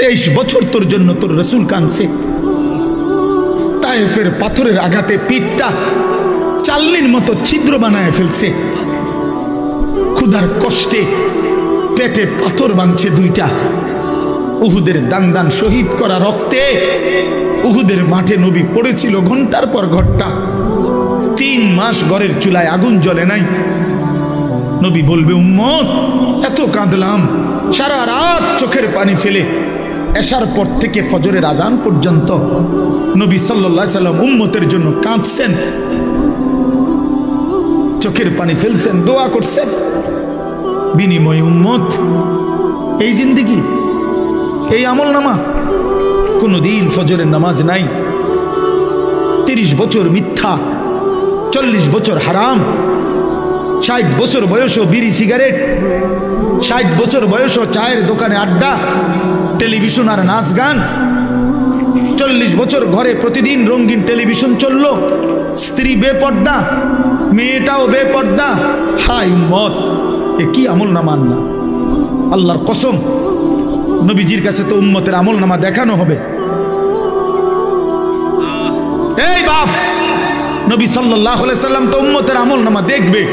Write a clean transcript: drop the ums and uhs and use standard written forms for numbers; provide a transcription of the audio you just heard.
23 বছর তোর জন্য তোর রসুল কাঁদছে। তায়েফের পাথরের আঘাতে পিঠটা চাল্লির মতো ছিদ্র বানায় ফেলছে, ক্ষুধার কষ্টে পেটে পাথর বাঁধছে দুইটা। উহুদের দান দান শহীদ করা রক্তে উহুদের মাঠে নবী পড়েছিল ঘন্টার পর ঘন্টা। 3 মাস ঘরের চুলায় আগুন জ্বলে নাই। নবী বলবে, উম্মত এত কাঁদলাম, সারা রাত চোখের পানি ফেলে এশার পর থেকে ফজরের আজান পর্যন্ত নবী সাল্লাল্লাহু আলাইহি সাল্লাম উম্মতের জন্য কাঁদছেন, চোখের পানি ফেলছেন, দোয়া করছেন। বিনিময় উম্মত এই জিন্দেগি, এই আমল নামা, কোনদিন ফজরের নামাজ নাই, 30 বছর মিথ্যা, 40 বছর হারাম, 60 বছর বয়সও বিড়ি সিগারেট, 60 বছর বয়সও চায়ের দোকানে আড্ডা, টেলিভিশন আর নাচ গান, 40 বছর ঘরে প্রতিদিন রঙিন টেলিভিশন চললো, স্ত্রী বেপর্দা, মেয়েটাও বেপর্দা। হায় উম্মত, এ কি আমল নামা না! আল্লাহর কসম, নবীজির কাছে তো উম্মতের আমল নামা দেখানো হবে। এই বাপ, নবী সাল্লাল্লাহু আলাইহি সাল্লাম তো উম্মতের আমল নামা দেখবে।